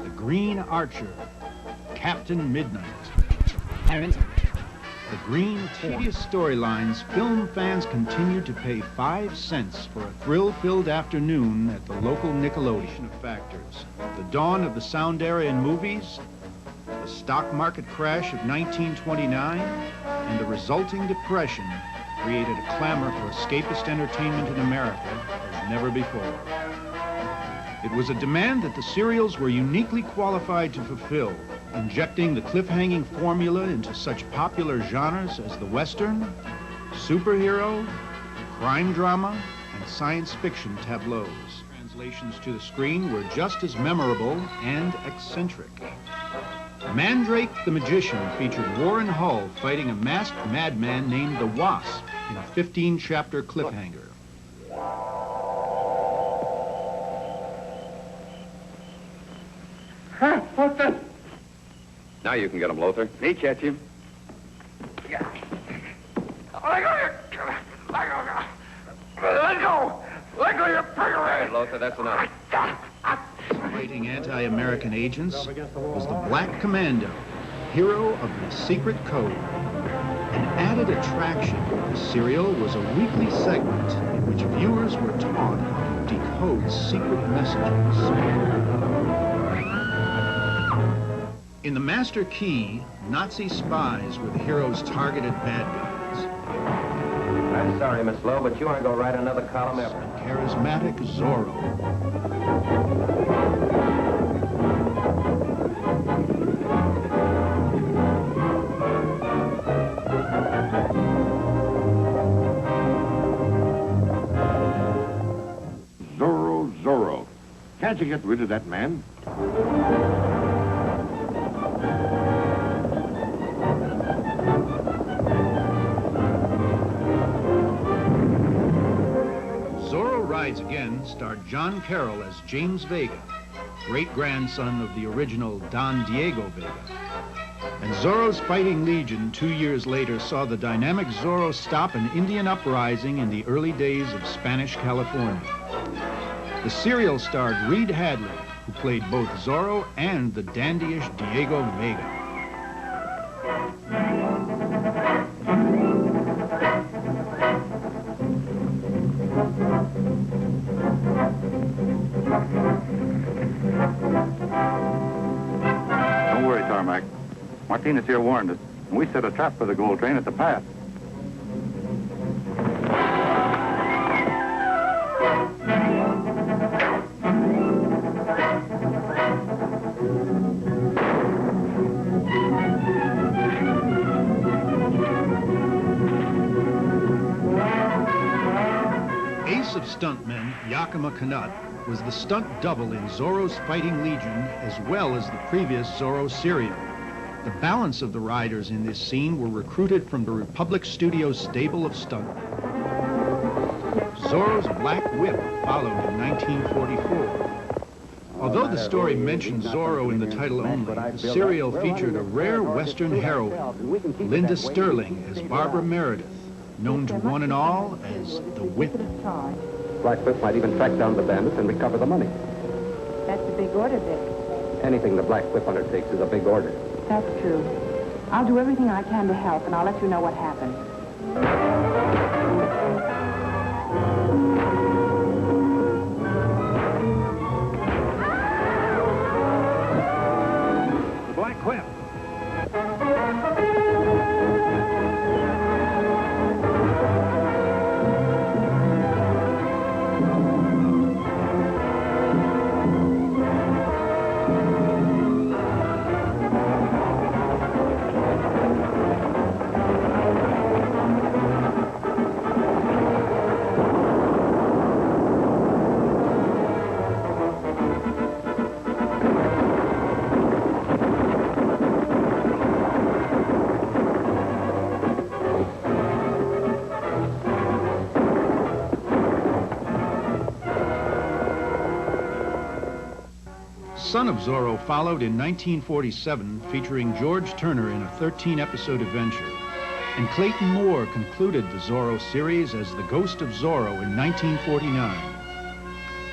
The Green Archer, Captain Midnight. Parents. The Green Tedious storylines, film fans continued to pay 5 cents for a thrill-filled afternoon at the local Nickelodeon. Of factors: the dawn of the sound era in movies, the stock market crash of 1929, and the resulting depression created a clamor for escapist entertainment in America as never before. It was a demand that the serials were uniquely qualified to fulfill, injecting the cliffhanging formula into such popular genres as the Western, superhero, crime drama, and science fiction tableaus. Translations to the screen were just as memorable and eccentric. Mandrake the Magician featured Warren Hull fighting a masked madman named the Wasp in a 15-chapter cliffhanger. Huh? What's this? Now you can get him, Lothar. Me catch him. Yeah. Let go! Let go, you prig! All right, Lothar, that's enough. Fighting anti-American agents was the Black Commando, hero of the Secret Code. An added attraction of the serial was a weekly segment in which viewers were taught how to decode secret messages. In the Master Key, Nazi spies were the hero's targeted bad guys. I'm sorry, Miss Lowe, but you aren't going to write another column ever. Charismatic Zorro. Zorro. Can't you get rid of that man? Zorro Rides Again starred John Carroll as James Vega, great-grandson of the original Don Diego Vega. And Zorro's Fighting Legion 2 years later saw the dynamic Zorro stop an Indian uprising in the early days of Spanish California. The serial starred Reed Hadley, who played both Zorro and the dandyish Diego Vega. Don't worry, Tarmac. Martinez here warned us, and we set a trap for the gold train at the pass. Ace of stuntmen, Yakima Canutt, was the stunt double in Zorro's Fighting Legion as well as the previous Zorro serial. The balance of the riders in this scene were recruited from the Republic Studios stable of stuntmen. Zorro's Black Whip followed in 1944. Although the story mentioned Zorro in the title only, the serial featured a rare Western heroine, Linda Sterling as Barbara Meredith, known to one and all as the Whip. Black Whip might even track down the bandits and recover the money. That's a big order, Dick. Anything the Black Whip undertakes is a big order. That's true. I'll do everything I can to help, and I'll let you know what happens. The Black Whip. Son of Zorro followed in 1947, featuring George Turner in a 13-episode adventure. And Clayton Moore concluded the Zorro series as the Ghost of Zorro in 1949.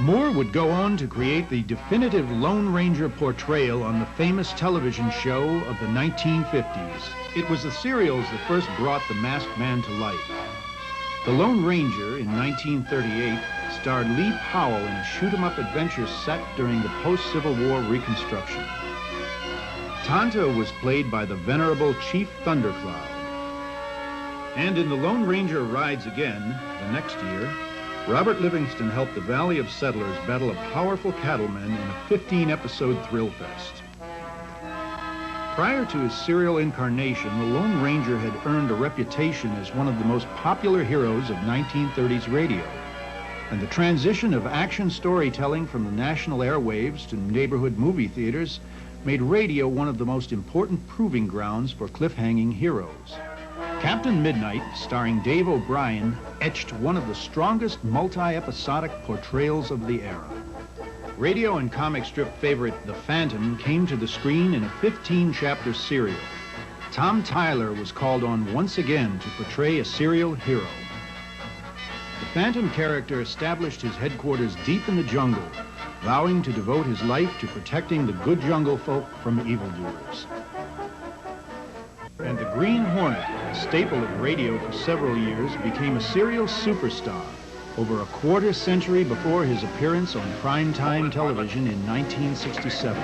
Moore would go on to create the definitive Lone Ranger portrayal on the famous television show of the 1950s. It was the serials that first brought the masked man to life. The Lone Ranger in 1938 starred Lee Powell in a shoot-'em-up adventure set during the post-Civil War Reconstruction. Tonto was played by the venerable Chief Thundercloud. And in The Lone Ranger Rides Again, the next year, Robert Livingston helped the Valley of Settlers battle a powerful cattleman in a 15-episode thrill fest. Prior to his serial incarnation, the Lone Ranger had earned a reputation as one of the most popular heroes of 1930s radio. And the transition of action storytelling from the national airwaves to neighborhood movie theaters made radio one of the most important proving grounds for cliffhanging heroes. Captain Midnight, starring Dave O'Brien, etched one of the strongest multi-episodic portrayals of the era. Radio and comic strip favorite The Phantom came to the screen in a 15-chapter serial. Tom Tyler was called on once again to portray a serial hero. The Phantom character established his headquarters deep in the jungle, vowing to devote his life to protecting the good jungle folk from evildoers. And the Green Hornet, a staple of radio for several years, became a serial superstar over a quarter century before his appearance on primetime television in 1967.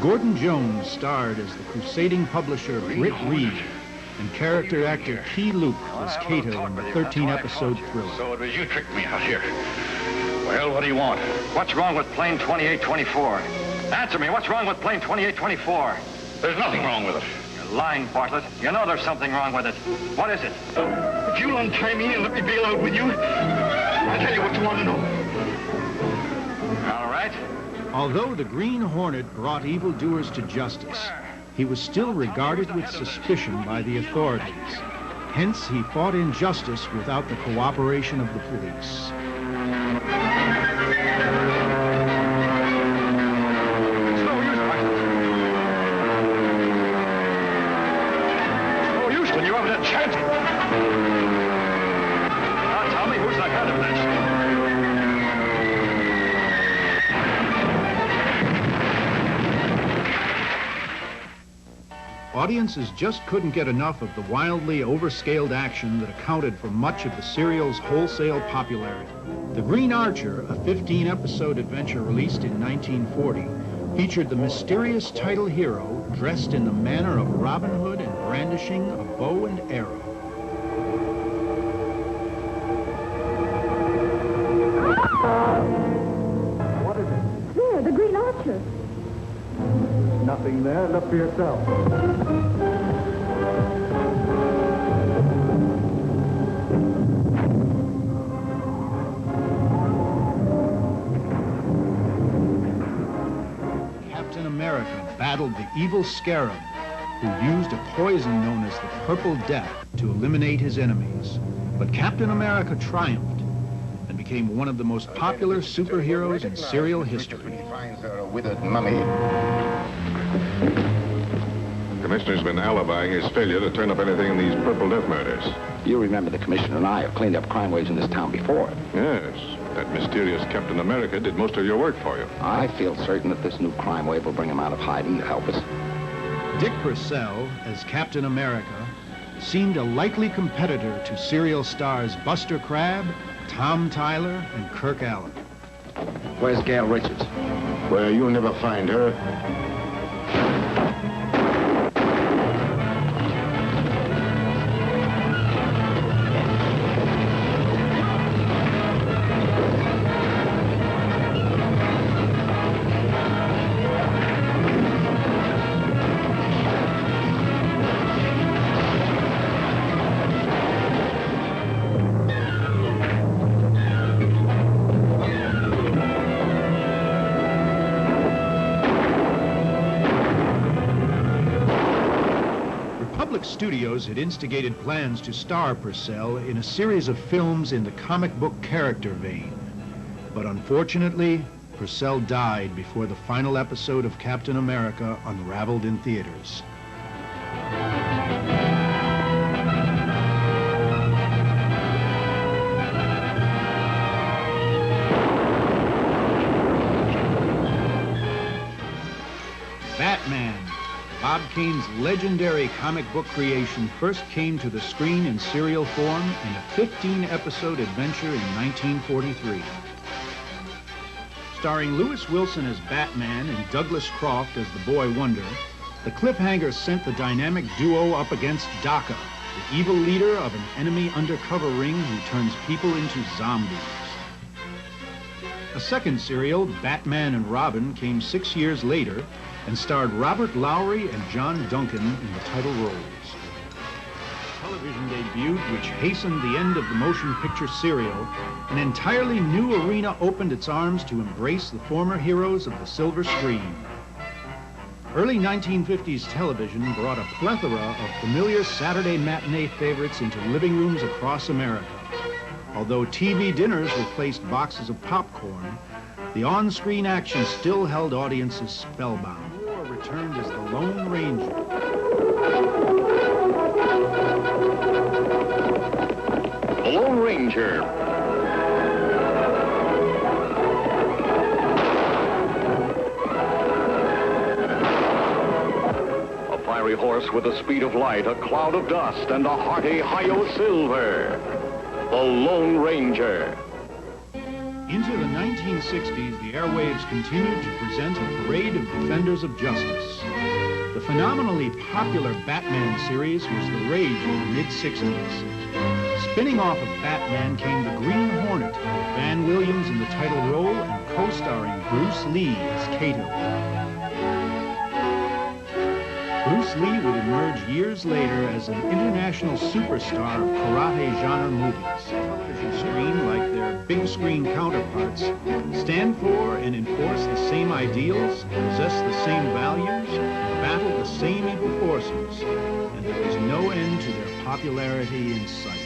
Gordon Jones starred as the crusading publisher Britt Reed, and character actor Key Luke was Cato in the 13-episode thriller. So it was you tricked me out here. Well, what do you want? What's wrong with plane 2824? Answer me, what's wrong with plane 2824? There's nothing wrong with it. You're lying, Bartlett. You know there's something wrong with it. What is it? If you'll untie me and let me bail out with you, I'll tell you what you want to know. All right. Although the Green Hornet brought evildoers to justice, he was still regarded with suspicion by the authorities. Hence, he fought injustice without the cooperation of the police. No use when you haven't a chance. Now tell me who's ahead of this. Audiences just couldn't get enough of the wildly overscaled action that accounted for much of the serial's wholesale popularity. The Green Archer, a 15-episode adventure released in 1940, featured the mysterious title hero dressed in the manner of Robin Hood and brandishing a bow and arrow. What is it? There, the Green Archer. Nothing there. Look for yourself. Captain America battled the evil Scarab, who used a poison known as the Purple Death to eliminate his enemies. But Captain America triumphed and became one of the most popular superheroes in serial history. When he finds a withered mummy. The Commissioner's been alibying his failure to turn up anything in these Purple Death murders. You remember the Commissioner and I have cleaned up crime waves in this town before. Yes, that mysterious Captain America did most of your work for you. I feel certain that this new crime wave will bring him out of hiding to help us. Dick Purcell, as Captain America, seemed a likely competitor to serial stars Buster Crabbe, Tom Tyler, and Kirk Allen. Where's Gail Richards? Well, you'll never find her. Studios had instigated plans to star Purcell in a series of films in the comic book character vein. But unfortunately, Purcell died before the final episode of Captain America unraveled in theaters. Batman. Bob Kane's legendary comic book creation first came to the screen in serial form in a 15-episode adventure in 1943. Starring Lewis Wilson as Batman and Douglas Croft as the Boy Wonder, the cliffhanger sent the dynamic duo up against Daka, the evil leader of an enemy undercover ring who turns people into zombies. A second serial, Batman and Robin, came 6 years later and starred Robert Lowry and John Duncan in the title roles. Television debuted, which hastened the end of the motion picture serial. An entirely new arena opened its arms to embrace the former heroes of the silver screen. Early 1950s television brought a plethora of familiar Saturday matinee favorites into living rooms across America. Although TV dinners replaced boxes of popcorn, the on-screen action still held audiences spellbound. War returned as the Lone Ranger. The Lone Ranger. A fiery horse with the speed of light, a cloud of dust, and a hearty hi-yo silver. The Lone Ranger. Into the 1960s, the airwaves continued to present a parade of defenders of justice. The phenomenally popular Batman series was the rage in the mid-60s. Spinning off of Batman came the Green Hornet, with Van Williams in the title role and co-starring Bruce Lee as Kato. Bruce Lee would emerge years later as an international superstar of karate genre movies. Television screen, like their big screen counterparts, stand for and enforce the same ideals, possess the same values, battle the same evil forces, and there was no end to their popularity in sight.